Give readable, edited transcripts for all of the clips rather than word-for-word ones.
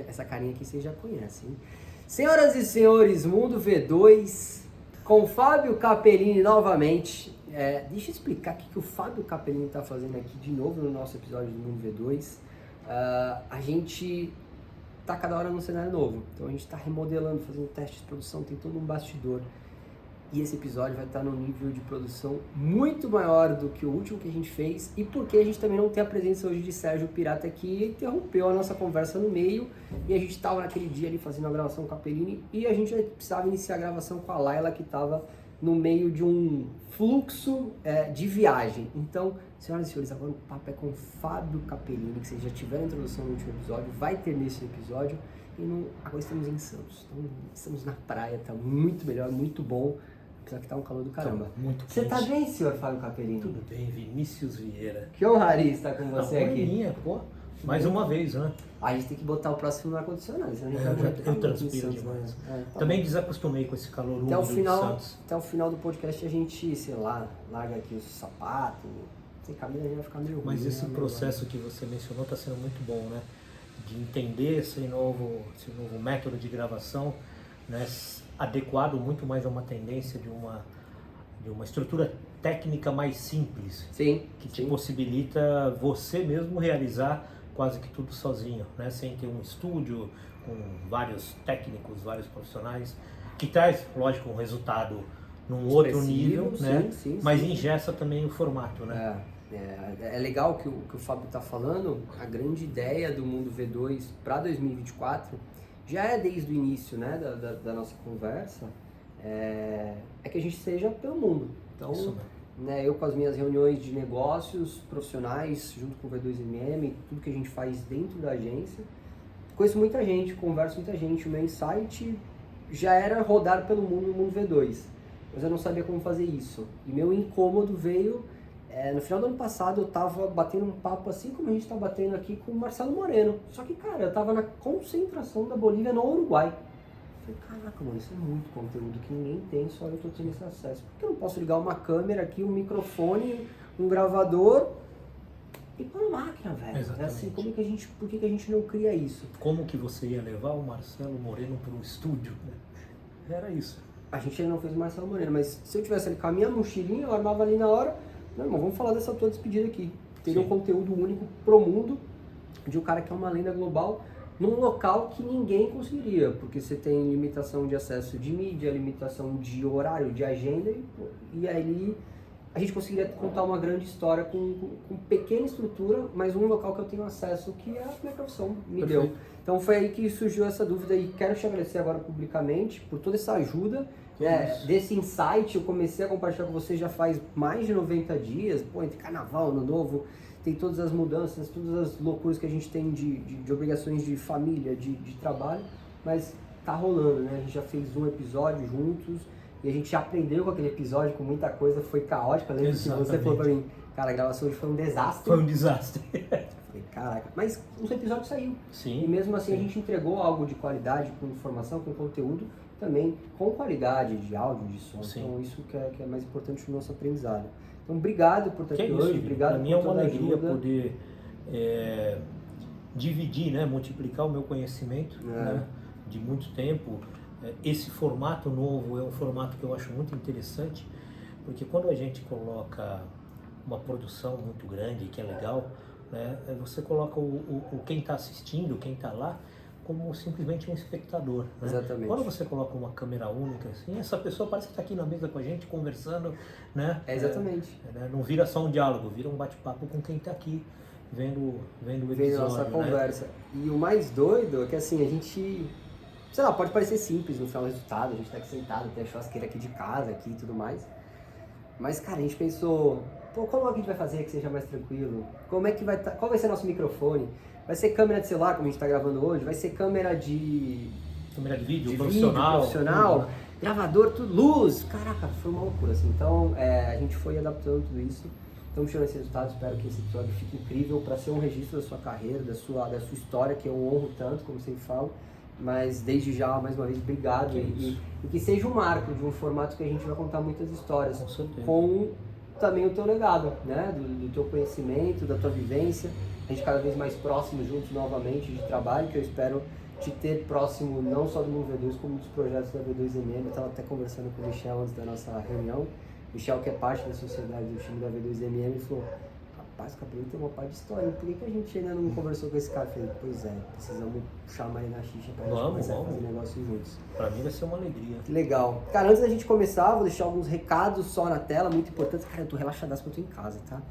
essa carinha aqui vocês já conhecem, hein? Senhoras e senhores, Mundo V2, com Fábio Capellini novamente. Deixa eu explicar o que o Fábio Capellini está fazendo aqui de novo no nosso episódio do Mundo V2. A gente tá cada hora num cenário novo, então a gente está remodelando, fazendo testes de produção, tem todo um bastidor. E esse episódio vai estar num nível de produção muito maior do que o último que a gente fez, e porque a gente também não tem a presença hoje de Sérgio Pirata, que interrompeu a nossa conversa no meio, e a gente estava naquele dia ali fazendo a gravação com a Capellini, e a gente precisava iniciar a gravação com a Laila, que estava no meio de um fluxo de viagem. Então, senhoras e senhores, agora o papo é com o Fábio Capellini, que vocês já tiveram a introdução no último episódio, vai ter nesse episódio, e agora estamos em Santos, então estamos na praia, tá muito melhor, muito bom. Apesar que tá um calor do caramba. Muito Você tá bem, senhor Fábio Capellini? Tudo bem, Vinícius Vieira. Que honraria estar com você aqui. Minha, pô. Mais uma vez, né? A gente tem que botar o próximo no ar-condicionado, senão a gente Eu transpiro demais. Tá Também bom. desacostumei com esse calor úmido de Santos. Até o final do podcast a gente, sei lá, larga aqui os sapatos. Sem camisa a gente vai ficar meio ruim. Mas esse processo que você mencionou está sendo muito bom, né? De entender esse novo método de gravação, né? Adequado muito mais a uma tendência de uma estrutura técnica mais simples. Sim. Que te possibilita você mesmo realizar quase que tudo sozinho, né? Sem ter um estúdio com vários técnicos, vários profissionais, que traz, lógico, um resultado num outro nível, né? Sim, mas engessa também o formato, né? É legal que o Fábio está falando. A grande ideia do Mundo V2 para 2024 já é desde o início, né, da nossa conversa, é que a gente esteja pelo mundo. Então, né, eu com as minhas reuniões de negócios profissionais, junto com o V2MM, tudo que a gente faz dentro da agência, conheço muita gente, converso com muita gente. O meu insight já era rodar pelo mundo no Mundo V2, mas eu não sabia como fazer isso. E meu incômodo veio... no final do ano passado eu tava batendo um papo assim como a gente tá batendo aqui com o Marcelo Moreno. Só que, cara, eu tava na concentração da Bolívia no Uruguai. Eu falei, caraca, mano, isso é muito conteúdo que ninguém tem, só eu tô tendo esse acesso. Por que eu não posso ligar uma câmera aqui, um microfone, um gravador e pôr na máquina, velho? Exatamente. É assim, por que a gente não cria isso? Como que você ia levar o Marcelo Moreno para o estúdio, né? Era isso. A gente ainda não fez o Marcelo Moreno, mas se eu tivesse ali com a minha mochilinha, eu armava ali na hora. Não, irmão, vamos falar dessa tua despedida aqui. Teria um conteúdo único pro mundo, de um cara que é uma lenda global, num local que ninguém conseguiria, porque você tem limitação de acesso de mídia, limitação de horário, de agenda, e aí a gente conseguiria contar uma grande história com pequena estrutura, mas um local que eu tenho acesso, que a minha profissão me deu. Então foi aí que surgiu essa dúvida, e quero te agradecer agora publicamente por toda essa ajuda. Desse insight. Eu comecei a compartilhar com vocês já faz mais de 90 dias, entre carnaval, ano novo, tem todas as mudanças, todas as loucuras que a gente tem de obrigações de família, de trabalho, mas tá rolando, né? A gente já fez um episódio juntos, e a gente já aprendeu com aquele episódio, com muita coisa, foi caótico. Eu lembro que você falou pra mim, cara, a gravação hoje foi um desastre. Foi um desastre. Falei, caraca, mas o episódio saiu. Sim. E mesmo assim a gente entregou algo de qualidade, com informação, com conteúdo, também com qualidade de áudio, de som. Sim. Então isso que é mais importante no nosso aprendizado. Então obrigado por estar aqui hoje, obrigado por toda a ajuda. Para mim é uma alegria poder dividir, né, multiplicar o meu conhecimento, né, de muito tempo. Esse formato novo é um formato que eu acho muito interessante, porque quando a gente coloca uma produção muito grande, que é legal, né, você coloca quem está assistindo, quem está lá, como simplesmente um espectador, né? Exatamente. Quando você coloca uma câmera única assim, essa pessoa parece que está aqui na mesa com a gente, conversando, né? Exatamente. Não vira só um diálogo, vira um bate-papo com quem está aqui vendo o episódio. Vendo a nossa conversa. E o mais doido é que assim, a gente, sei lá, pode parecer simples no final do resultado, a gente tá aqui sentado, tem a churrasqueira aqui de casa aqui e tudo mais. Mas, cara, a gente pensou, como é que a gente vai fazer que seja mais tranquilo? Como é que vai qual vai ser nosso microfone? Vai ser câmera de celular, como a gente está gravando hoje? Vai ser câmera de vídeo, profissional, gravador, tudo, luz. Caraca, foi uma loucura, assim. Então, a gente foi adaptando tudo isso. Estamos tirando esse resultado, espero que esse episódio fique incrível para ser um registro da sua carreira, da sua história, que eu honro tanto, como sempre falo. Mas desde já, mais uma vez, obrigado. E que seja um marco de um formato que a gente vai contar muitas histórias. Com também o teu legado, né? Do teu conhecimento, da tua vivência. a gente cada vez mais próximo juntos novamente de trabalho, que eu espero te ter próximo não só do Mundo V2, como dos projetos da V2MM. Eu estava até conversando com o Michel antes da nossa reunião. Michel, que é parte da sociedade do time da V2MM, falou: rapaz, o Capelini tem uma parte de história, por que a gente ainda não conversou com esse cara? Eu falei: pois é, precisamos chamar ele na xixa pra gente começar a fazer negócio juntos. Pra mim vai ser uma alegria. Que legal. Cara, antes da gente começar, vou deixar alguns recados só na tela, muito importantes. Cara, eu tô relaxadaço porque eu tô em casa, tá?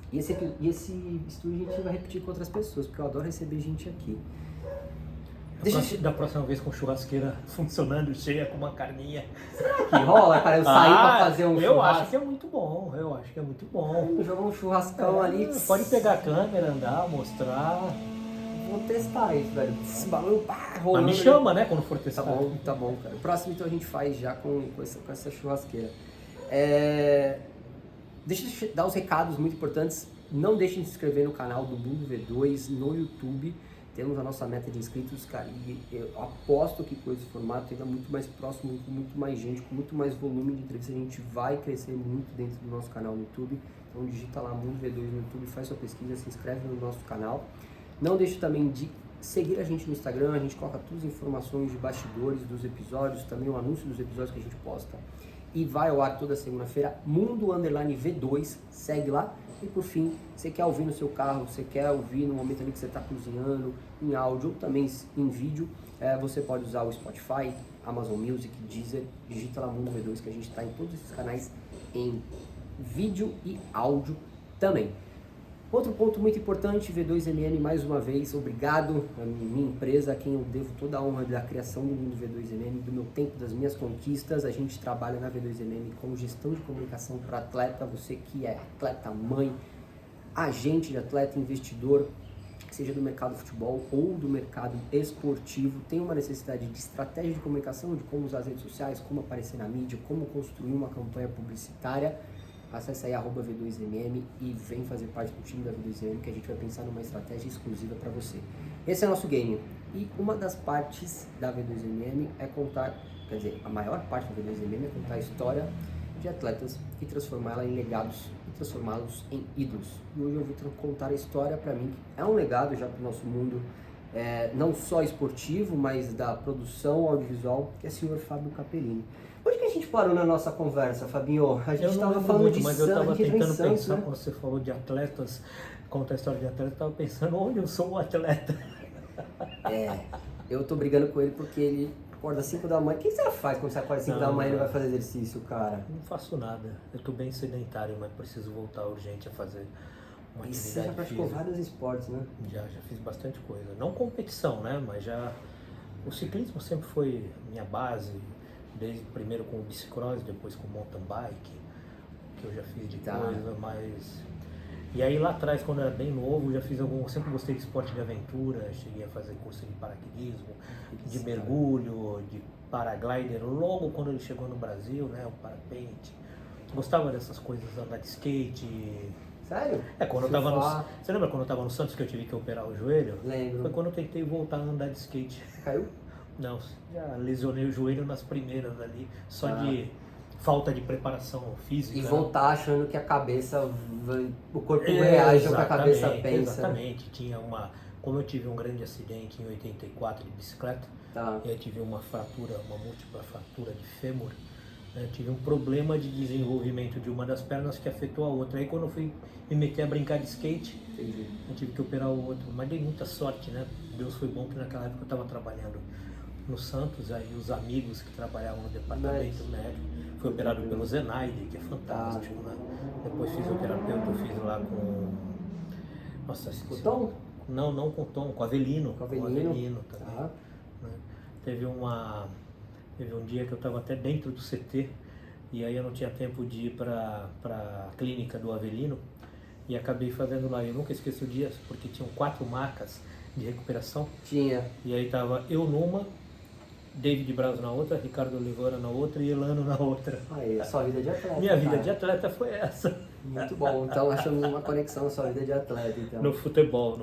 E esse estúdio a gente vai repetir com outras pessoas, porque eu adoro receber gente aqui. Da próxima vez com churrasqueira funcionando, cheia com uma carninha. Será que rola, cara? Eu sair pra fazer um churrasco? Eu acho que é muito bom, Jogar um churrascão ali. Pode pegar a câmera, andar, mostrar. Vou testar isso, velho. Esse bagulho, rolando. Mas me chama, né, quando for testar. Tá bom, cara. O próximo então a gente faz já com essa churrasqueira. Deixa eu dar os recados muito importantes. Não deixem de se inscrever no canal do Mundo V2 no YouTube. Temos a nossa meta de inscritos, cara, e eu aposto que com esse formato ainda muito mais próximo, com muito mais gente, com muito mais volume de entrevista, a gente vai crescer muito dentro do nosso canal no YouTube. Então digita lá Mundo V2 no YouTube, faz sua pesquisa, se inscreve no nosso canal. Não deixe também de seguir a gente no Instagram, a gente coloca todas as informações de bastidores dos episódios, também o anúncio dos episódios que a gente posta. E vai ao ar toda segunda-feira, Mundo_V2, segue lá. E por fim, você quer ouvir no seu carro, você quer ouvir no momento ali que você está cozinhando, em áudio ou também em vídeo, você pode usar o Spotify, Amazon Music, Deezer, digita lá Mundo V2 que a gente está em todos esses canais em vídeo e áudio também. Outro ponto muito importante, V2MM, mais uma vez, obrigado à minha empresa, a quem eu devo toda a honra da criação do Mundo V2MM, do meu tempo, das minhas conquistas. A gente trabalha na V2MM com gestão de comunicação para atleta, você que é atleta, mãe, agente de atleta, investidor, seja do mercado futebol ou do mercado esportivo, tem uma necessidade de estratégia de comunicação, de como usar as redes sociais, como aparecer na mídia, como construir uma campanha publicitária. Acesse aí @V2MM e vem fazer parte do time da V2MM, que a gente vai pensar numa estratégia exclusiva para você. Esse é o nosso game. E uma das partes da V2MM é contar, quer dizer, a maior parte da V2MM é contar a história de atletas e transformá-la em legados e transformá-los em ídolos. E hoje eu vou contar a história para mim, que é um legado já para o nosso mundo, não só esportivo, mas da produção audiovisual, que é o senhor Fábio Capelini. Onde que a gente parou na nossa conversa, Fabinho? A gente estava falando de mas eu estava tentando pensar, né? quando você falou de atletas, conta a história de atleta, eu estava pensando onde eu sou um atleta. Eu tô brigando com ele porque ele acorda às 5 da manhã. O que você faz quando você acorda às 5 da manhã e ele vai fazer exercício, cara? Não faço nada. Eu tô bem sedentário, mas preciso voltar urgente a fazer uma atividade física. Você já praticou vários esportes, né? Já fiz bastante coisa. Não competição, né? Mas já... O ciclismo sempre foi minha base, desde primeiro com o bicicross, depois com o mountain bike, que eu já fiz de coisa, mas... E aí lá atrás, quando eu era bem novo, já fiz sempre gostei de esporte de aventura, cheguei a fazer curso de paraquedismo, de mergulho, de paraglider, logo quando ele chegou no Brasil, né, o parapente. Gostava dessas coisas, andar de skate. Sério? Quando eu tava no... Você lembra quando eu tava no Santos que eu tive que operar o joelho? Lembro. Foi quando eu tentei voltar a andar de skate. Caiu? Não, já lesionei o joelho nas primeiras ali, só de falta de preparação física. E voltar achando que a cabeça, o corpo reage ao que a cabeça pensa. Exatamente, tinha como eu tive um grande acidente em 84 de bicicleta, e eu tive uma fratura, uma múltipla fratura de fêmur, né, tive um problema de desenvolvimento de uma das pernas que afetou a outra. Aí quando eu fui me meter a brincar de skate, eu tive que operar o outro, mas dei muita sorte, né? Deus foi bom que naquela época eu estava trabalhando no Santos, aí os amigos que trabalhavam no departamento médico, fui operado pelo Zenaide, que é fantástico, né? Depois fiz o terapeuta, eu fiz lá com... Nossa, com o Tom? Não com o Tom, com o Avelino. Com o Avelino também. Né? Teve um dia que eu estava até dentro do CT, e aí eu não tinha tempo de ir para a clínica do Avelino, e acabei fazendo lá. Eu nunca esqueço o dia, porque tinham 4 marcas de recuperação. Tinha. E aí tava eu numa, David Braz na outra, Ricardo Oliveira na outra e Elano na outra. Aí, a sua vida de atleta. Minha vida de atleta foi essa. Muito bom. Então achamos uma conexão na sua vida de atleta. Então. No futebol.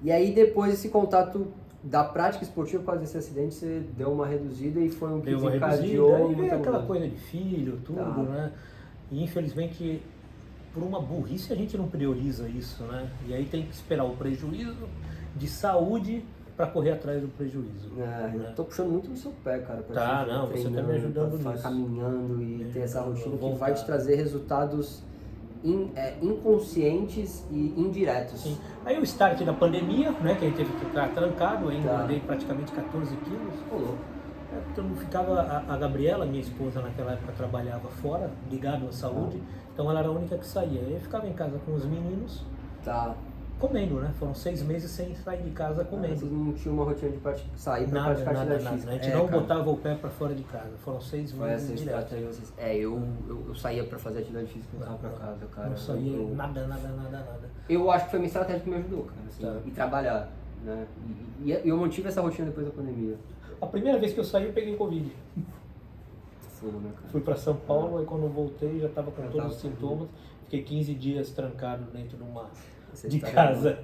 E aí depois desse contato da prática esportiva, por causa desse acidente, você deu uma reduzida e foi um que desencadeou. Aí veio aquela coisa de filho, tudo, né? E infelizmente por uma burrice a gente não prioriza isso, né? E aí tem que esperar o prejuízo de saúde para correr atrás do prejuízo. Eu tô puxando muito no seu pé, cara. Tá, não, você tá me ajudando pra nisso. Caminhando e ter essa rotina que vai voltar. te trazer resultados inconscientes e indiretos. Sim. Aí o start da pandemia, né, que a gente teve que ficar trancado, eu engordei praticamente 14 quilos. Ô, louco. Então ficava a Gabriela, minha esposa naquela época trabalhava fora, ligado à saúde, então ela era a única que saía. Eu ficava em casa com os meninos, Tá. comendo, né? Foram 6 meses sem sair de casa comendo. Vocês não tinham uma rotina de sair pra Nada, praticar nada, atividade nada. física? A gente não botava o pé pra fora de casa. Foram 6 Foi meses essa direto. estratégia de vocês. Eu saía pra fazer atividade física e voltava pra casa, cara. Não saía nada. Eu acho que foi uma estratégia que me ajudou, cara. Assim, Tá. E trabalhar, né? E eu mantive essa rotina depois da pandemia. A primeira vez que eu saí, eu peguei Covid. Fogo, né, cara? Fui pra São Paulo, aí quando eu voltei, já tava com Já todos tava os sintomas. Fiquei 15 dias trancado dentro Essa de história casa.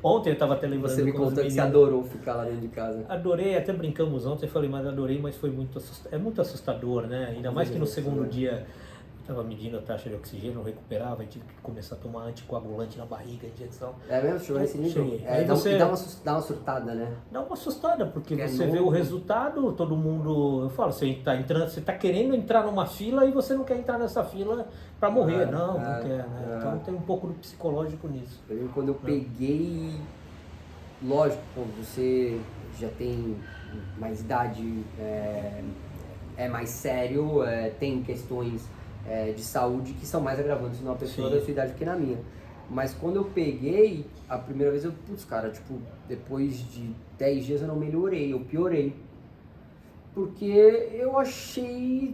Ontem eu tava até lembrando Você me com os contou que você meninos. adorou ficar lá dentro de casa. Adorei, até brincamos ontem, eu falei, mas adorei, mas foi muito assustador. É muito assustador, né? Ainda mais que no segundo dia eu estava medindo a taxa de oxigênio, não recuperava, e tive que começar a tomar anticoagulante na barriga, injeção. É mesmo? Chegou nesse nível? Cheguei. É, Aí você dá uma surtada, né? dá uma assustada, porque Que é você vê novo. o resultado, todo mundo. Eu falo, você tá entrando, você tá querendo entrar numa fila e você não quer entrar nessa fila para morrer. Não quer, né? Então tem um pouco do psicológico nisso. Eu lembro quando eu peguei. Lógico, pô, você já tem mais idade, é mais sério, tem questões de saúde que são mais agravantes numa pessoa Sim. da sua idade que na minha. Mas quando eu peguei, a primeira vez putz, cara, tipo, depois de 10 dias eu não melhorei, eu piorei. Porque eu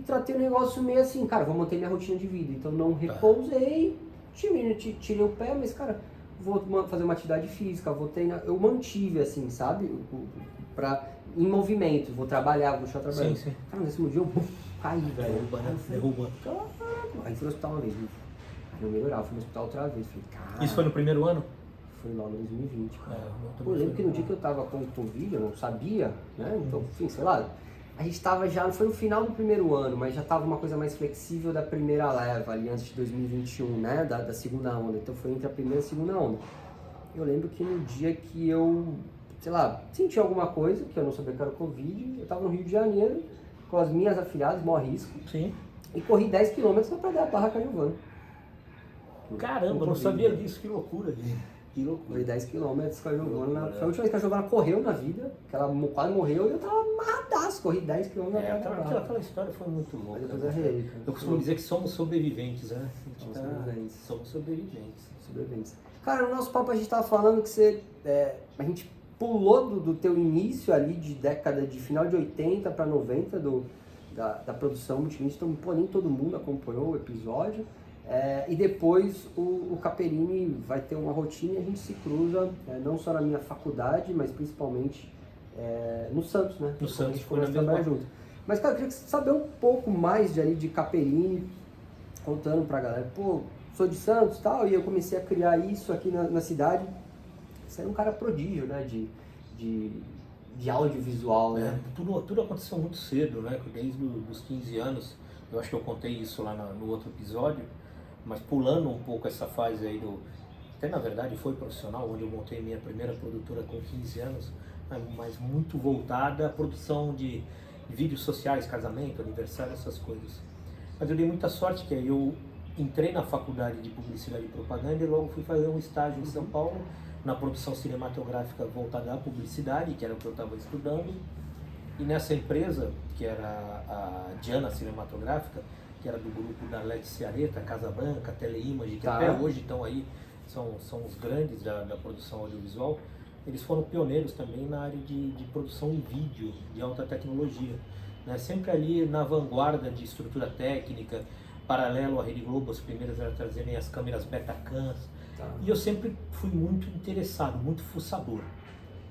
tratei o negócio meio assim, cara, vou manter minha rotina de vida. Então não repousei, tirei o pé, mas cara, vou fazer uma atividade física, vou treinar. Eu mantive assim, sabe? Em movimento, vou trabalhar, vou deixar trabalhando. Sim. Cara, nesse dia eu caí, velho. Derruba, né? Derruba. Aí fui no hospital uma vez, aí eu melhorava, fui no hospital outra vez. Falei, cara. Isso foi no primeiro ano? Foi logo em 2020, cara. Eu Eu lembro que no dia que eu tava com o Covid, eu não sabia, né? Então, enfim, sei lá. A gente tava já, não foi no final do primeiro ano, mas já tava uma coisa mais flexível da primeira leva, ali antes de 2021, né? Da segunda onda. Então foi entre a primeira e a segunda onda. Eu lembro que no dia que eu, sei lá, senti alguma coisa, que eu não sabia que era Covid, eu tava no Rio de Janeiro, com as minhas afilhadas, maior risco, Sim. e corri 10 km pra perder a barra Cajuvana. Caramba, eu não sabia disso, que loucura. Que loucura. Corri 10 km com a Giovana. Foi a última vez que a Giovana correu na vida, que ela quase morreu e eu tava amarradaço. Corri 10 km atrás da barra. Aquela história foi muito louca. Mas depois arrei, cara. Eu costumo dizer que somos sobreviventes, né? Somos sobreviventes. Somos sobreviventes. Sobreviventes. Cara, no nosso papo a gente tava falando que a gente pulou do teu início ali de década de final de 80 para 90 da produção multimídia, então pô, nem todo mundo acompanhou o episódio. E depois o Capellini vai ter uma rotina e a gente se cruza, não só na minha faculdade, mas principalmente no Santos, né? No Santos, a gente foi na começa a trabalhar mesma... junto. Mas, cara, eu queria saber um pouco mais de Capellini, contando pra galera, pô, sou de Santos e tal, e eu comecei a criar isso aqui na cidade. Você era um cara prodígio, né, de audiovisual, né? Tudo aconteceu muito cedo, né? Desde os 15 anos, eu acho que eu contei isso lá no outro episódio, mas pulando um pouco essa fase aí até na verdade foi profissional, onde eu montei minha primeira produtora com 15 anos, mas muito voltada à produção de vídeos sociais, casamento, aniversário, essas coisas. Mas eu dei muita sorte que aí eu entrei na faculdade de publicidade e propaganda e logo fui fazer um estágio em São Paulo, na produção cinematográfica voltada à publicidade, que era o que eu estava estudando. E nessa empresa, que era a Diana Cinematográfica, que era do grupo da Led Ciareta, Casa Branca, Teleimage, que até hoje estão aí, são os grandes da produção audiovisual, eles foram pioneiros também na área de produção em vídeo, de alta tecnologia. Né? Sempre ali na vanguarda de estrutura técnica, paralelo à Rede Globo, as primeiras eram trazerem as câmeras Betacams. E eu sempre fui muito interessado, muito fuçador.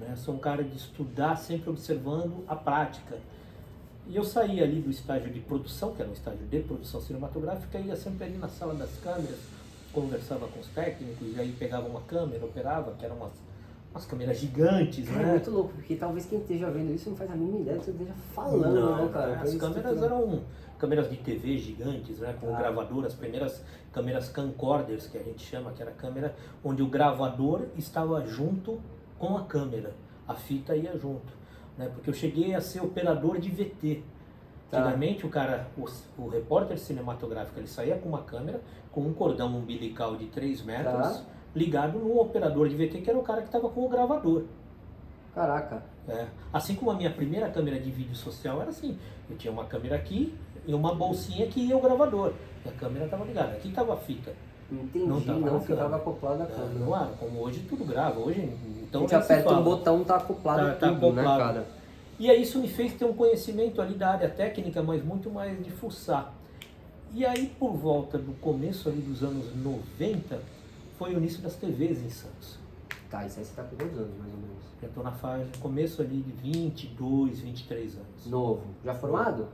Né? Sou um cara de estudar, sempre observando a prática. E eu saía ali do estágio de produção, que era um estágio de produção cinematográfica, ia sempre ali na sala das câmeras, conversava com os técnicos, e aí pegava uma câmera, operava, que eram umas câmeras gigantes, Cara, é né? muito louco, porque talvez quem esteja vendo isso não faz a mínima ideia do que você esteja falando, Não, né, cara? as câmeras eram câmeras de TV gigantes, né? Com Ah. gravador, as primeiras câmeras camcorders, que a gente chama, que era a câmera onde o gravador estava junto com a câmera. A fita ia junto, né? Porque eu cheguei a ser operador de VT. Tá. Antigamente o repórter cinematográfico ele saía com uma câmera com um cordão umbilical de 3 metros ligado num operador de VT que era o cara que estava com o gravador. Caraca. Assim como a minha primeira câmera de vídeo social era assim, eu tinha uma câmera aqui e uma bolsinha que ia o gravador. E a câmera estava ligada, aqui estava a fita. Entendi, Não tava na ficava câmera. acoplado à câmera. Não era, como hoje tudo grava, hoje então a gente nem se aperta fala. um botão, tá acoplado Tá tudo, né, acoplado. cara? E aí isso me fez ter um conhecimento ali da área técnica, mas muito mais de fuçar. E aí por volta do começo ali dos anos 90, foi o início das TVs em Santos. Tá, isso aí você tá com quantos anos, mais ou menos? Já estou na fase, começo ali de 22, 23 anos. Novo. Já formado?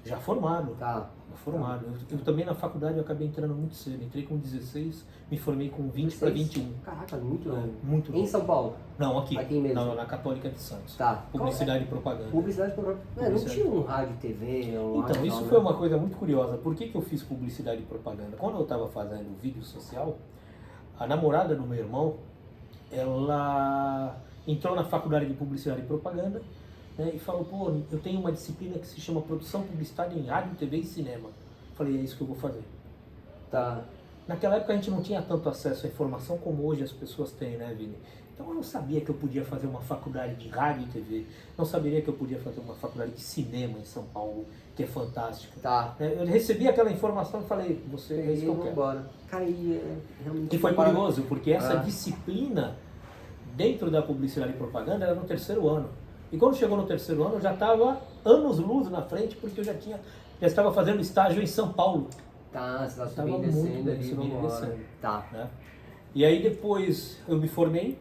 Já formado. Tá. Já formado. Eu também na faculdade eu acabei entrando muito cedo. Entrei com 16, me formei com 20 para 21. Caraca, muito novo. Muito Em novo. São Paulo? Não, aqui. Aqui mesmo? Não, na Católica de Santos. Tá. Publicidade e propaganda. Publicidade por... Não Publicidade. tinha um rádio, TV... Então, isso foi uma coisa muito curiosa. Por que eu fiz publicidade e propaganda? Quando eu estava fazendo vídeo social, a namorada do meu irmão, ela entrou na faculdade de publicidade e propaganda, né, e falou, pô, eu tenho uma disciplina que se chama produção publicitária em rádio, TV e cinema. Falei, é isso que eu vou fazer. Tá. Naquela época a gente não tinha tanto acesso à informação como hoje as pessoas têm, né, Vini? Então eu não sabia que eu podia fazer uma faculdade de rádio e TV, não saberia que eu podia fazer uma faculdade de cinema em São Paulo, que é fantástica. Tá. Eu recebi aquela informação e falei, você é isso que eu quero. Embora. Cara, realmente... E foi curioso, porque essa Ah. disciplina dentro da publicidade e propaganda era no terceiro ano. E quando chegou no terceiro ano, eu já estava anos-luz na frente, porque eu já estava fazendo estágio em São Paulo. Tá, você tá Estava subindo e muito descendo bem, ali, subindo e vambora. descendo. Tá. Né? E aí depois eu me formei,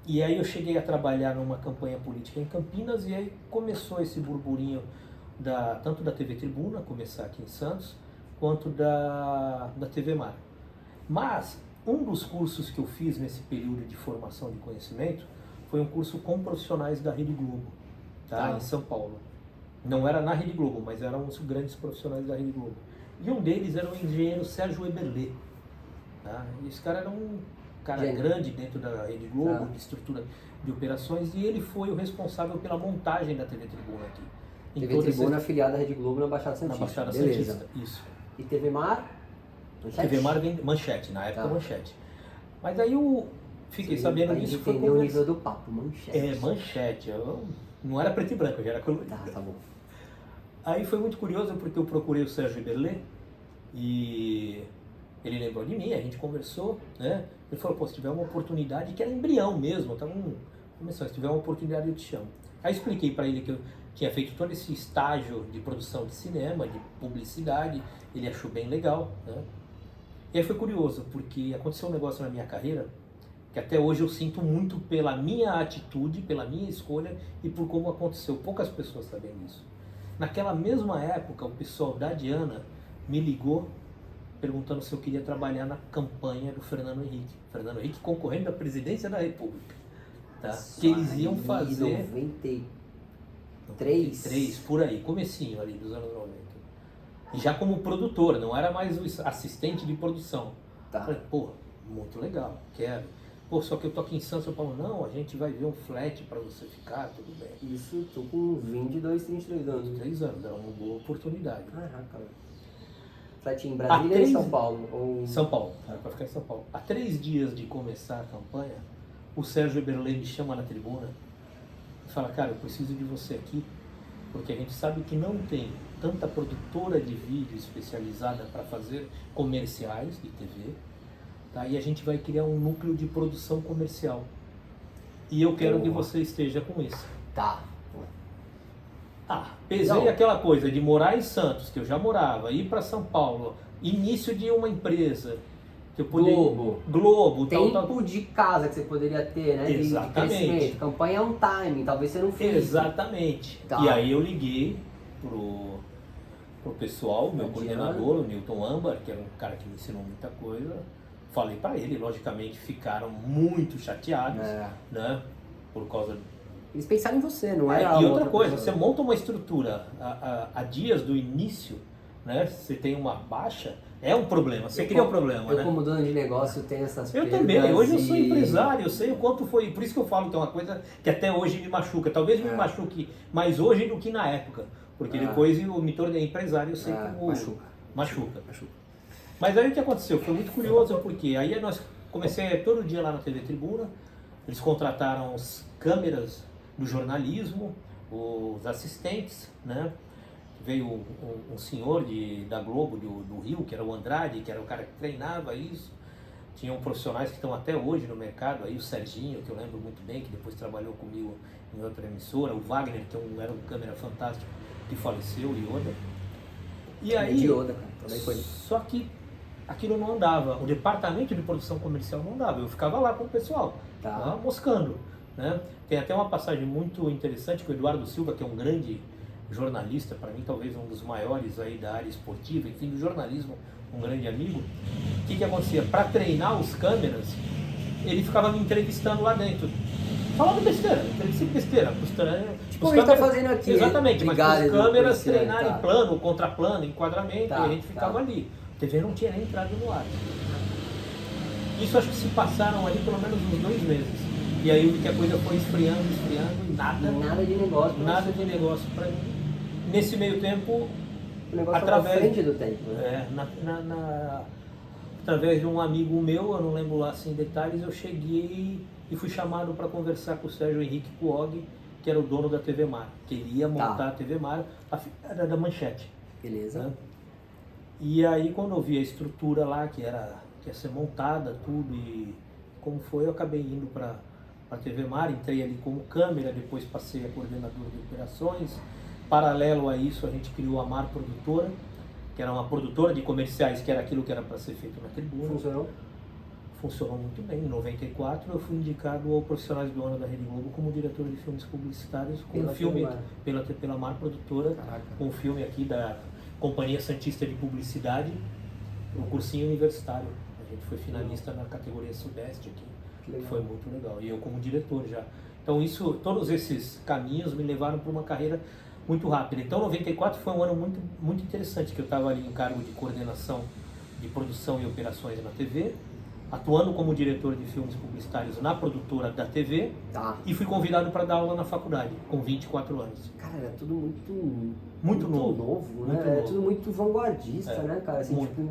e aí eu cheguei a trabalhar numa campanha política em Campinas, e aí começou esse burburinho tanto da TV Tribuna, começar aqui em Santos, quanto da TV Mar. Mas um dos cursos que eu fiz nesse período de formação de conhecimento foi um curso com profissionais da Rede Globo, tá? Em São Paulo. Não era na Rede Globo, mas eram os grandes profissionais da Rede Globo. E um deles era o engenheiro Sérgio Eberlê. Tá? E esse cara era um cara grande dentro da Rede Globo, de estrutura de operações, e ele foi o responsável pela montagem da TV Tribuna aqui. TV Tribuna afiliada à Rede Globo na Baixada Santista. Na Baixada Beleza. Santista, isso. E TV Mar? Manchete? TV Mar vem Manchete, na época Manchete. Mas aí eu fiquei sabendo disso. Pra entender o nível do papo, Manchete. É, Manchete. Não era preto e branco, já era colorido. Tá bom. Aí foi muito curioso porque eu procurei o Sérgio Eberlê e ele lembrou de mim, a gente conversou, né? Ele falou, pô, se tiver uma oportunidade, que era embrião mesmo, tava começando, se tiver uma oportunidade eu te chamo. Aí expliquei para ele que eu tinha feito todo esse estágio de produção de cinema, de publicidade, ele achou bem legal, né? E aí foi curioso, porque aconteceu um negócio na minha carreira que até hoje eu sinto muito pela minha atitude, pela minha escolha e por como aconteceu. Poucas pessoas sabem disso. Naquela mesma época, o pessoal da Diana me ligou perguntando se eu queria trabalhar na campanha do Fernando Henrique. Fernando Henrique concorrendo à presidência da República. Tá? Que eles iam fazer... 93, por aí, comecinho ali dos anos 90. E já como produtor, não era mais o assistente de produção. Tá. Falei, pô, muito legal, quero. Pô, só que eu tô aqui em Santos, eu falo, não, a gente vai ver um flat pra você ficar, tudo bem. Isso, tô com 22, 23 anos. 23 anos, era uma boa oportunidade. Caraca, velho. Flat em Brasília ou em São Paulo? Ou... São Paulo, era pra ficar em São Paulo. Há 3 dias de começar a campanha, o Sérgio Eberlê me chama na tribuna e fala, cara, eu preciso de você aqui, porque a gente sabe que não tem tanta produtora de vídeo especializada para fazer comerciais de TV, tá? E a gente vai criar um núcleo de produção comercial. E eu quero que você esteja com isso. Tá. Pesei aquela coisa de morar em Santos, que eu já morava, ir para São Paulo, início de uma empresa, que eu poderia... Globo. Tempo de casa que você poderia ter, né? Exatamente. De crescimento. Campanha é um timing, talvez você não fez. Exatamente. Tá. E aí eu liguei pro pessoal, meu coordenador, o Newton Ambar, que era um cara que me ensinou muita coisa. Falei para ele, logicamente ficaram muito chateados, né? Por causa... Eles pensaram em você, não era E outra coisa, pessoa. você monta uma estrutura a dias do início, né? Você tem uma baixa, é um problema, você cria um problema, eu né? como dono de negócio tenho essas Eu perdas. também, hoje eu sou empresário, eu sei o quanto foi, por isso que eu falo que é uma coisa que até hoje me machuca, talvez me machuque mais hoje do que na época, porque depois eu me tornei empresário, eu sei como machuca. Mas aí o que aconteceu? Foi muito curioso, porque aí nós comecei todo dia lá na TV Tribuna, eles contrataram as câmeras do jornalismo, os assistentes, né? Veio um senhor da Globo, do Rio, que era o Andrade, que era o cara que treinava isso. Tinham profissionais que estão até hoje no mercado, aí o Serginho, que eu lembro muito bem, que depois trabalhou comigo em outra emissora, o Wagner, que era um câmera fantástico, que faleceu, Yoda. E aí, Yoda, cara, também foi. só que aquilo não andava, o departamento de produção comercial não andava, eu ficava lá com o pessoal, lá moscando, né? Tem até uma passagem muito interessante que o Eduardo Silva, que é um grande jornalista, para mim talvez um dos maiores aí da área esportiva, enfim, do jornalismo, um grande amigo. O que acontecia? Para treinar os câmeras, ele ficava me entrevistando lá dentro. Falando besteira, entrevista de besteira. Tipo o que a gente tá fazendo aqui. Exatamente, mas os câmeras treinarem plano, contraplano, enquadramento, e a gente ficava ali. A TV não tinha nem entrado no ar. Isso acho que se passaram ali pelo menos uns 2 meses. E aí eu vi que a coisa foi esfriando e nada de negócio. Nada de negócio para mim. Nesse meio tempo, o negócio através à frente do tempo, né? Através de um amigo meu, eu não lembro lá assim detalhes, eu cheguei e fui chamado para conversar com o Sérgio Henrique Puog, que era o dono da TV Mar. Queria montar a TV Mar, era da Manchete. Beleza. Né? E aí quando eu vi a estrutura lá, que ia ser montada, tudo, e como foi, eu acabei indo para a TV Mar, entrei ali como câmera, depois passei a coordenadora de operações. Paralelo a isso, a gente criou a Mar Produtora, que era uma produtora de comerciais, que era aquilo que era para ser feito na Tribuna. Funcionou muito bem. Em 94 eu fui indicado ao Profissionais do Ano da Rede Globo como diretor de filmes publicitários com um filme pela Mar Produtora, com um filme aqui da Companhia Santista de Publicidade, o cursinho universitário. A gente foi finalista na categoria Sudeste aqui, foi muito legal. E eu como diretor já. Então todos esses caminhos me levaram para uma carreira muito rápida. Então 94 foi um ano muito, muito interessante, que eu estava ali em cargo de coordenação de produção e operações na TV, atuando como diretor de filmes publicitários na produtora da TV, e fui convidado para dar aula na faculdade, com 24 anos. Cara, era tudo muito novo, né? Era tudo muito vanguardista, né, cara? Assim, muito.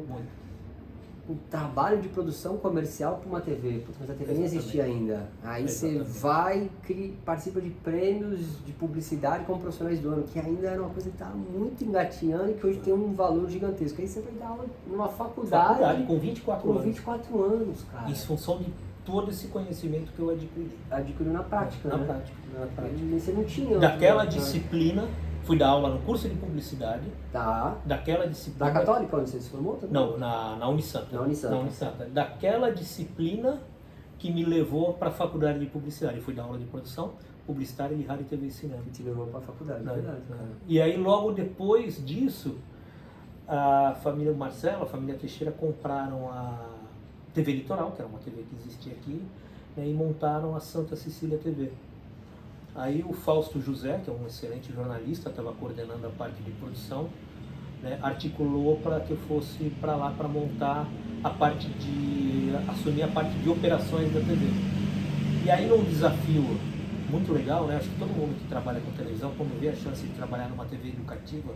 Um trabalho de produção comercial para uma TV, porque a TV nem existia ainda. Aí você vai, participa de prêmios de publicidade como profissionais do ano, que ainda era uma coisa que estava muito engatinhando e que hoje tem um valor gigantesco. Aí você vai dar aula numa faculdade com 24 anos. 24 anos, cara. Em função de todo esse conhecimento que eu adquiri. Adquiriu na prática, na né? prática. Você não tinha. Daquela disciplina, fui dar aula no curso de publicidade. Daquela disciplina. Da Católica, onde você se formou também? Não, na Unisanta. Na Unisanta. Daquela disciplina que me levou para a faculdade de publicidade. Fui dar aula de produção publicitária de rádio, TV e cinema. Que te levou para a faculdade, verdade. E aí logo depois disso, a família Marcelo, a família Teixeira compraram a TV Litoral, que era uma TV que existia aqui, né, e montaram a Santa Cecília TV. Aí o Fausto José, que é um excelente jornalista, estava coordenando a parte de produção, né, articulou para que eu fosse para lá para montar assumir a parte de operações da TV. E aí num desafio muito legal, né, acho que todo mundo que trabalha com televisão, quando vê a chance de trabalhar numa TV educativa,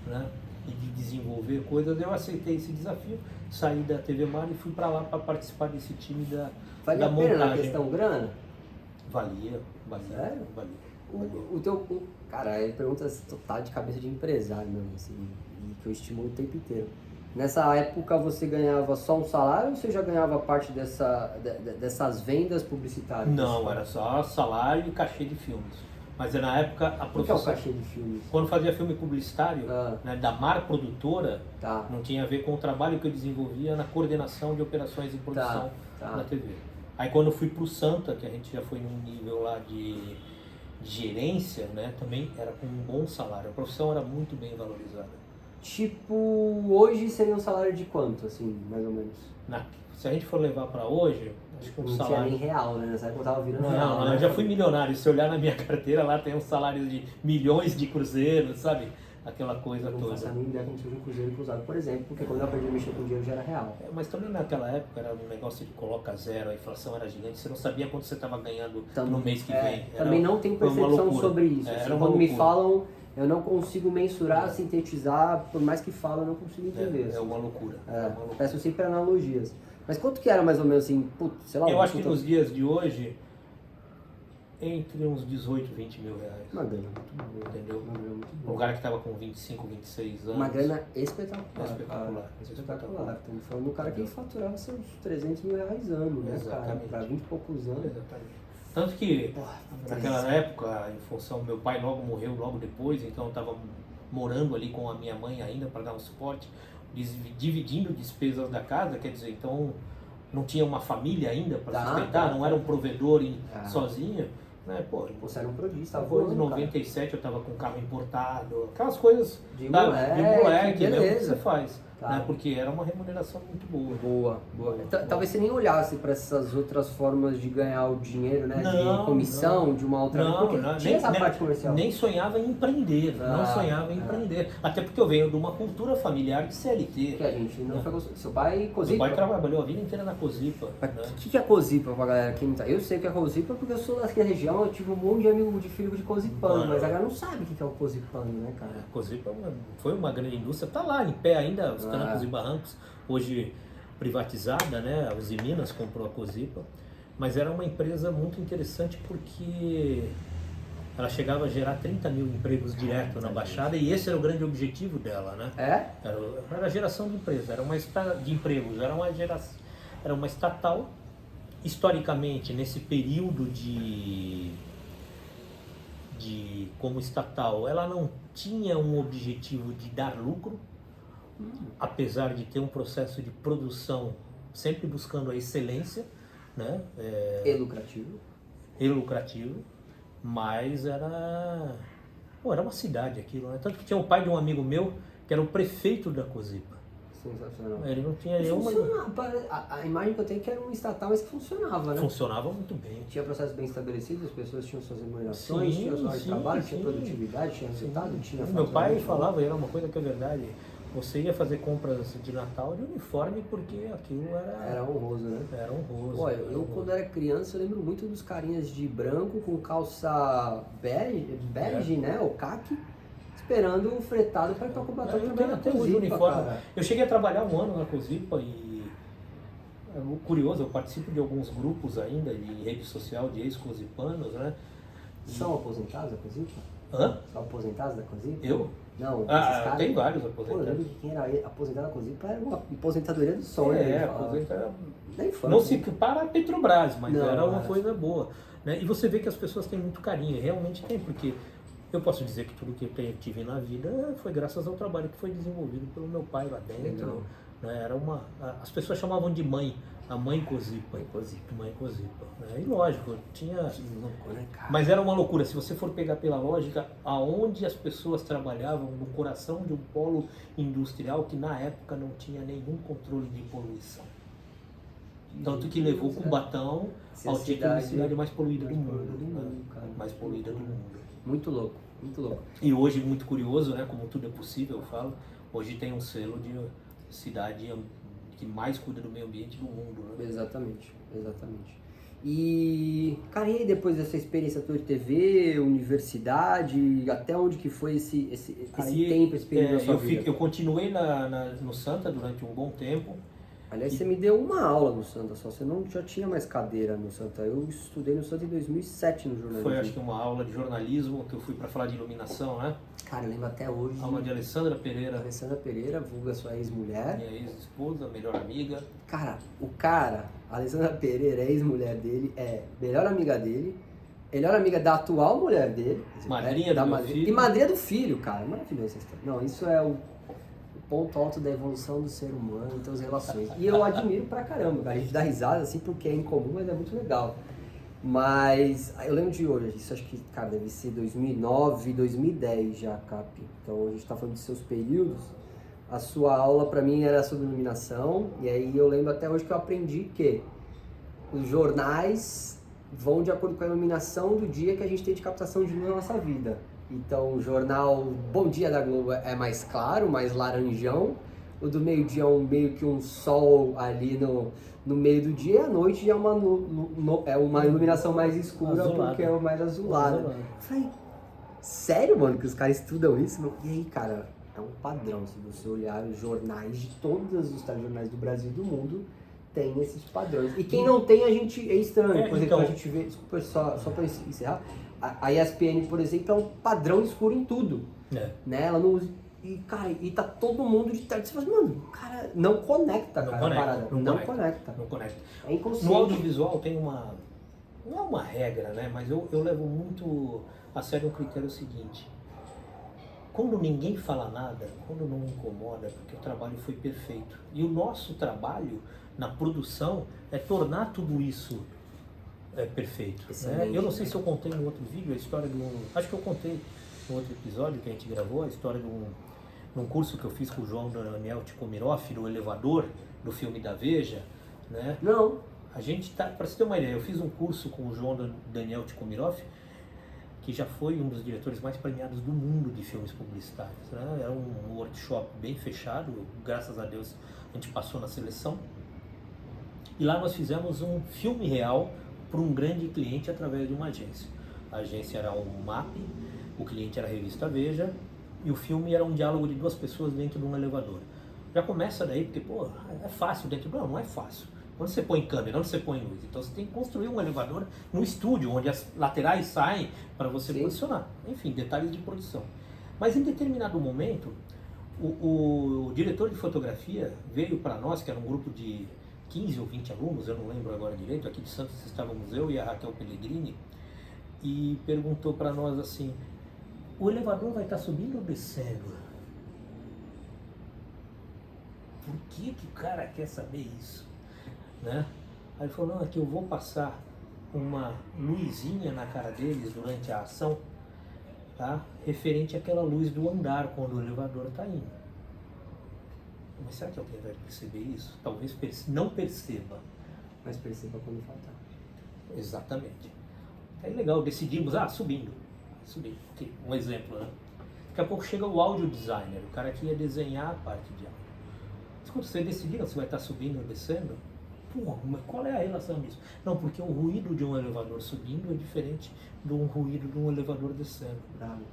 né, e de desenvolver coisas, eu aceitei esse desafio, saí da TV Mar e fui para lá para participar desse time da montagem. Valia a pena na questão grana? Valia. Sério? Valia. Cara, ele pergunta total de cabeça de empresário mesmo, assim, e que eu estimulo o tempo inteiro. Nessa época você ganhava só um salário ou você já ganhava parte dessas vendas publicitárias? Não, era só salário e cachê de filmes. Mas na época a profissão... O que é o cachê de filmes? Quando fazia filme publicitário, né, da Mar Produtora, não tinha a ver com o trabalho que eu desenvolvia na coordenação de operações de produção da TV. Aí quando eu fui para o Santa, que a gente já foi num nível lá de gerência, né, também era com um bom salário. A profissão era muito bem valorizada. Tipo, hoje seria um salário de quanto, assim, mais ou menos? Se a gente for levar para hoje, acho que um Não tinha salário... nem real, né? Nessa época eu tava virando Não, real, não, né? eu já fui milionário. Se olhar na minha carteira, lá tem um salário de milhões de cruzeiros, sabe? Aquela coisa Eu não faço a toda. mínima ideia como seja um cruzeiro cruzado, por exemplo, porque quando eu aprendi a mexer com dinheiro já era real. Mas também naquela época era um negócio de coloca zero, a inflação era gigante, você não sabia quanto você estava ganhando no mês que vem. Também não tenho percepção sobre isso. Assim, quando me falam, eu não consigo mensurar, sintetizar, por mais que falam, eu não consigo entender. É uma loucura. Peço sempre analogias. Mas quanto que era mais ou menos assim, sei lá... Eu acho que nos dias de hoje, entre uns 18 e 20 mil reais. Uma grana muito boa. Entendeu? Uma grana muito Um boa. lugar que estava com 25, 26 anos. Uma grana espetacular. Espetacular. Estamos falando do cara que faturava seus 300 mil reais ano, né, cara? Exatamente. Para 20 e poucos anos. Exatamente. Tanto que naquela época, em função, meu pai logo morreu logo depois, então eu estava morando ali com a minha mãe ainda para dar um suporte, dividindo despesas da casa, quer dizer, então não tinha uma família ainda para sustentar, não era um provedor sozinho. Né? Pô, você era um prodígio, estava voando. Em 97 eu estava com carro importado, aquelas coisas de moleque, né? beleza. Que você faz, né? Porque era uma remuneração muito boa. Boa. Talvez você nem olhasse para essas outras formas de ganhar o dinheiro, né? De comissão, de uma outra... tinha essa parte comercial. Nem sonhava em empreender, não sonhava em empreender. Até porque eu venho de uma cultura familiar de CLT. Que a gente não foi... Seu pai Cozipa? Meu pai trabalhou a vida inteira na Cozipa. O que é Cozipa pra galera que não tá? Eu sei o que é Cozipa porque eu sou daqui da região, eu tive um monte de amigo de filho de Cozipano, mas a galera não sabe o que é o Cozipano, né, cara? Cozipa foi uma grande indústria, tá lá em pé ainda, os trancos e barrancos, hoje privatizada, né? A Uzi Minas comprou a Cozipa, mas era uma empresa muito interessante porque ela chegava a gerar 30 mil empregos direto na Baixada e esse era o grande objetivo dela, né? Era a geração de empresa, era de empregos, era uma estatal. Historicamente, nesse período como estatal, ela não tinha um objetivo de dar lucro, apesar de ter um processo de produção sempre buscando a excelência, né? E lucrativo, mas era uma cidade aquilo, né? Tanto que tinha o pai de um amigo meu que era o prefeito da Cozipa. Sensacional. Ele não tinha nenhuma... A imagem que eu tenho é que era um estatal, mas que funcionava, né? Funcionava muito bem. Tinha processos bem estabelecidos, as pessoas tinham suas remunerações, tinham suas horas de trabalho, tinha produtividade, tinha resultado, tinha... Meu pai falava, e era uma coisa que é verdade, você ia fazer compras de Natal de uniforme porque aquilo era honroso, né? Era honroso. Olha, eu quando era criança eu lembro muito dos carinhas de branco com calça bege, né? Ou caque, esperando o fretado para ir para Cubatão. Eu tenho até hoje o uniforme. Cara. Eu cheguei a trabalhar um ano na Cozipa e é curioso, eu participo de alguns grupos ainda de rede social de ex-cozipanos, né? São aposentados da Cozipa? Hã? São aposentados da Cozipa? Eu? Não, tem vários aposentados. Pô, eu lembro que quem era aposentado da Cozipa era uma aposentadoria do sonho. Aposentadoria da infância. Não se para a Petrobras, mas era uma coisa boa. Né? E você vê que as pessoas têm muito carinho, e realmente tem, porque eu posso dizer que tudo que eu tive na vida foi graças ao trabalho que foi desenvolvido pelo meu pai lá dentro. Né? As pessoas chamavam de mãe, a mãe Cozipa. Mãe Cozipa. Né? E lógico, tinha... louco, né, cara? Mas era uma loucura, se você for pegar pela lógica, aonde as pessoas trabalhavam, no coração de um polo industrial que na época não tinha nenhum controle de poluição. Tanto que levou Cubatão ao título de cidade mais poluída do mundo. Mais poluída do mundo. Muito louco, muito louco. E hoje, muito curioso, né, como tudo é possível, eu falo, hoje tem um selo de cidade que mais cuida do meio ambiente do mundo. Né? Exatamente. E, cara, e aí depois dessa experiência toda de TV, universidade, até onde que foi esse tempo, esse período da sua vida? Eu continuei no Santa durante um bom tempo. Aliás, você me deu uma aula no Santa só, você não já tinha mais cadeira no Santa. Eu estudei no Santa em 2007 no jornalismo. Foi, acho que uma aula de jornalismo, que eu fui para falar de iluminação, né? Cara, eu lembro até hoje. Aula de Alessandra Pereira. Alessandra Pereira, vulga sua ex-mulher. Minha ex-esposa, melhor amiga. Cara, a Alessandra Pereira, ex-mulher dele, é melhor amiga dele, melhor amiga da atual mulher dele. Madrinha do meu filho. E madrinha do filho, cara. Maravilhoso essa história. Não, isso é o ponto alto da evolução do ser humano, então as relações. E eu admiro pra caramba, cara. A gente dá risada assim porque é incomum, mas é muito legal. Mas eu lembro de hoje, isso acho que, cara, deve ser 2009, 2010 já, Cap. Então a gente tá falando de seus períodos. a sua aula para mim era sobre iluminação, e aí eu lembro até hoje que eu aprendi que os jornais vão de acordo com a iluminação do dia que a gente tem de captação de luz na nossa vida. Então o jornal Bom Dia da Globo é mais claro, mais laranjão, o do meio-dia é meio que um sol ali no meio do dia, e à noite já é uma iluminação mais escura, azulada, porque é mais azulada. Eu falei, sério, mano, que os caras estudam isso? E aí, cara, é um padrão, se você olhar os jornais de todos os jornais do Brasil e do mundo, tem esses padrões. E quem não tem, a gente é estranho. Por exemplo, a gente vê, desculpa, só para encerrar, a ESPN, por exemplo, é um padrão escuro em tudo. Né? Ela não usa. E, cara, e tá todo mundo de terno. Você fala, mano, o cara não conecta, não cara, conecta, a parada. Não conecta. Não conecta. É inconsciente. No audiovisual tem uma... Não é uma regra, né? Mas eu levo muito a sério um critério seguinte. Quando ninguém fala nada, quando não incomoda, porque o trabalho foi perfeito. E o nosso trabalho na produção é tornar tudo isso perfeito. Né? Eu não sei se eu contei no outro vídeo a história de um... Acho que eu contei no outro episódio que a gente gravou, a história de um curso que eu fiz com o João Daniel Tikomirov, do Elevador, do filme da Veja. Né? Não. A gente tá... Para você ter uma ideia, eu fiz um curso com o João Daniel Tikomirov, que já foi um dos diretores mais premiados do mundo de filmes publicitários. Né? Era um workshop bem fechado, graças a Deus a gente passou na seleção. E lá nós fizemos um filme real para um grande cliente através de uma agência. A agência era o MAP, o cliente era a revista Veja, e o filme era um diálogo de duas pessoas dentro de um elevador. Já começa daí, porque, pô, é fácil dentro do... Não é fácil. Onde você põe câmera, onde você põe luz? Então você tem que construir um elevador no estúdio, onde as laterais saem para você posicionar. Enfim, detalhes de produção. Mas em determinado momento, o diretor de fotografia veio para nós, que era um grupo de 15 ou 20 alunos, eu não lembro agora direito, aqui de Santos estávamos eu e a Raquel Pellegrini, e perguntou para nós assim, o elevador vai estar subindo ou descendo? Por que o cara quer saber isso? Né? Aí ele falou, não, é que eu vou passar uma luzinha na cara deles durante a ação, tá? Referente àquela luz do andar quando o elevador está indo. Mas será que alguém vai perceber isso? Talvez não perceba. Mas perceba quando faltar. Exatamente. Aí legal, decidimos, subindo. Um exemplo, né? Daqui a pouco chega o audio designer, o cara que ia desenhar a parte de áudio. Quando você decidiram se vai estar subindo ou descendo, mas qual é a relação disso? Não, porque o ruído de um elevador subindo é diferente do ruído de um elevador descendo. Bravo.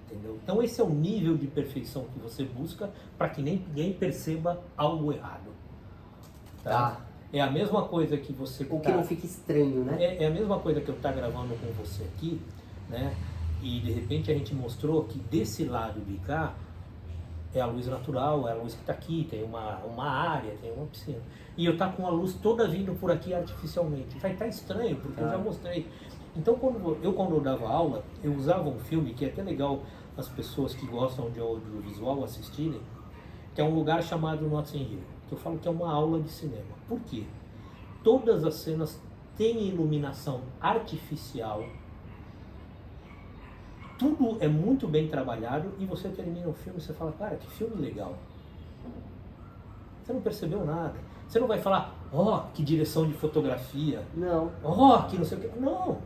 Entendeu? Então esse é o nível de perfeição que você busca para que ninguém perceba algo errado. Tá? É a mesma coisa que você... Ou que não fique estranho, né? É a mesma coisa que eu estar gravando com você aqui, né? E de repente a gente mostrou que desse lado de cá é a luz natural, é a luz que está aqui, tem uma área, tem uma piscina. E eu estar com a luz toda vindo por aqui artificialmente. Vai estar estranho, porque eu já mostrei. Então quando eu dava aula, eu usava um filme que é até legal as pessoas que gostam de audiovisual assistirem, que é um lugar chamado Notting Hill, que eu falo que é uma aula de cinema. Por quê? Todas as cenas têm iluminação artificial, tudo é muito bem trabalhado e você termina o filme e você fala, cara, que filme legal. Você não percebeu nada. Você não vai falar, que direção de fotografia. Não. Que não sei o que. Não.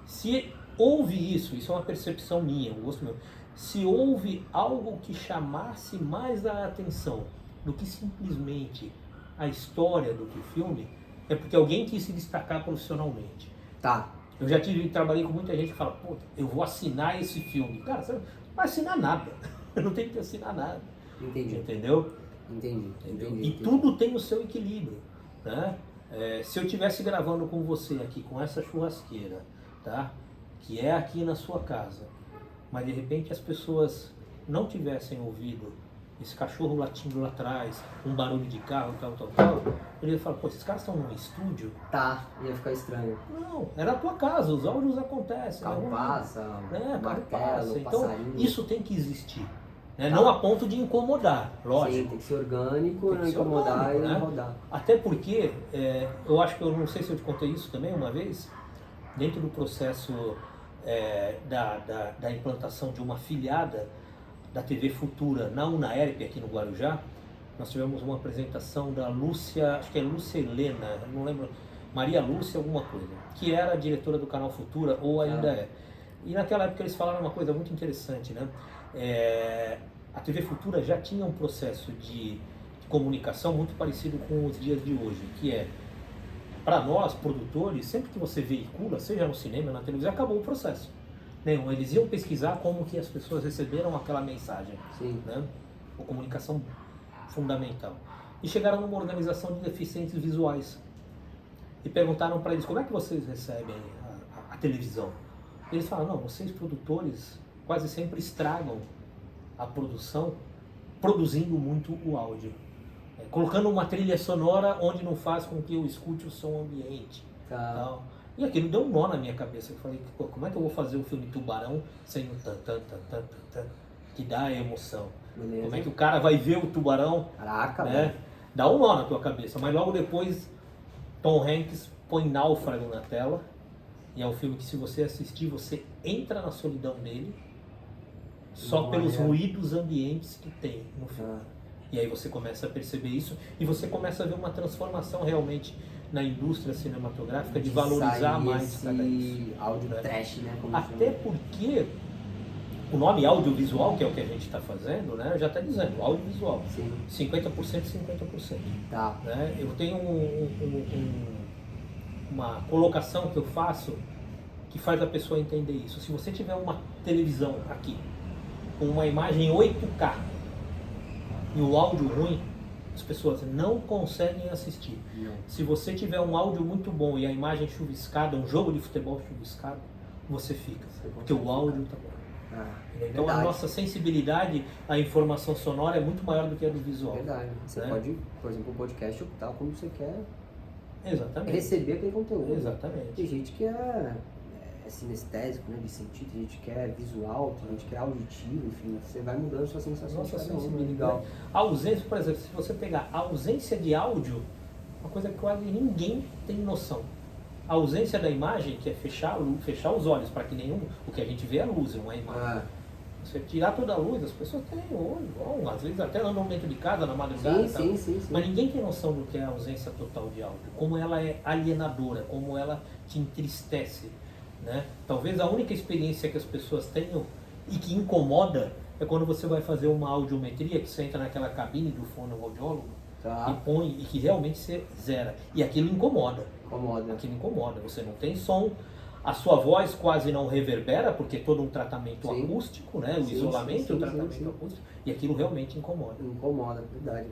Se houve isso é uma percepção minha, um gosto meu. Se houve algo que chamasse mais a atenção do que simplesmente a história do que o filme, é porque alguém quis se destacar profissionalmente. Tá. Eu já trabalhei com muita gente que fala, pô, eu vou assinar esse filme. Cara, você não vai assinar nada. Não tem que assinar nada. Entendi. Entendeu? Entendi. E tudo tem o seu equilíbrio, né? Se eu estivesse gravando com você aqui, com essa churrasqueira, tá? Que é aqui na sua casa, mas de repente as pessoas não tivessem ouvido esse cachorro latindo lá atrás, um barulho de carro, tal, ele ia falar, pô, esses caras estão num estúdio? Tá, ia ficar estranho. Não, era a tua casa, os áudios acontecem. Carro passa, martelo, então, passarinho. isso tem que existir. Né? Não a ponto de incomodar, lógico. Sim, tem que ser orgânico, não incomodar orgânico, e né? rodar. Até porque, eu acho que eu não sei se eu te contei isso também uma vez, dentro do processo da implantação de uma afiliada, da TV Futura na Unaerp, aqui no Guarujá, nós tivemos uma apresentação da Lúcia, acho que é Lúcia Helena, não lembro, Maria Lúcia alguma coisa, que era a diretora do canal Futura, ou ainda é. E naquela época eles falaram uma coisa muito interessante, né? A TV Futura já tinha um processo de comunicação muito parecido com os dias de hoje, que é, para nós, produtores, sempre que você veicula, seja no cinema ou na televisão, acabou o processo. Eles iam pesquisar como que as pessoas receberam aquela mensagem. Sim. Né? A comunicação fundamental. E chegaram numa organização de deficientes visuais. E perguntaram para eles, como é que vocês recebem a televisão? E eles falaram, não, vocês produtores quase sempre estragam a produção produzindo muito o áudio. Colocando uma trilha sonora onde não faz com que eu escute o som ambiente. Tal. E aquilo deu um nó na minha cabeça. Eu falei, pô, como é que eu vou fazer o filme Tubarão sem o tan, que dá a emoção? Beleza. Como é que o cara vai ver o tubarão? Caraca, né? Dá um nó na tua cabeça. Mas logo depois, Tom Hanks põe Náufrago na tela. E é um filme que, se você assistir, você entra na solidão dele só pelos ruídos ambientes que tem no filme. E aí você começa a perceber isso e você começa a ver uma transformação realmente na indústria cinematográfica de valorizar mais esse áudio trash, né? Até porque o nome audiovisual, que é o que a gente está fazendo, né, já está dizendo, audiovisual. Sim. 50%, 50%. Tá. Né? Eu tenho uma colocação que eu faço que faz a pessoa entender isso. Se você tiver uma televisão aqui com uma imagem 8K e o áudio ruim, as pessoas não conseguem assistir. Não. Se você tiver um áudio muito bom e a imagem chuviscada, um jogo de futebol chuviscado, você fica, porque o áudio está bom. Então verdade. A nossa sensibilidade à informação sonora é muito maior do que a do visual. Verdade. Você pode, por exemplo, o podcast optar como você quer. Exatamente. Receber aquele conteúdo. Exatamente. Tem gente que é sinestésico, né, de sentido, tem gente que é visual, tem gente que é auditivo, enfim, você vai mudando sua sensação. Nossa sensibilidade. A ausência, por exemplo, se você pegar a ausência de áudio, uma coisa que quase ninguém tem noção. A ausência da imagem, que é fechar os olhos, para que nenhum, o que a gente vê é a luz, não é a imagem. Você tirar toda a luz, as pessoas têm olho, às vezes até andam dentro de casa na madrugada. Sim. Mas ninguém tem noção do que é a ausência total de áudio, como ela é alienadora, como ela te entristece. Né? Talvez a única experiência que as pessoas tenham e que incomoda é quando você vai fazer uma audiometria, que você entra naquela cabine do fonoaudiólogo e põe, e que realmente você zera. E aquilo incomoda. Aquilo incomoda. Você não tem som, a sua voz quase não reverbera, porque é todo um tratamento acústico, né? O isolamento, o tratamento acústico, e aquilo realmente incomoda. Incomoda, verdade.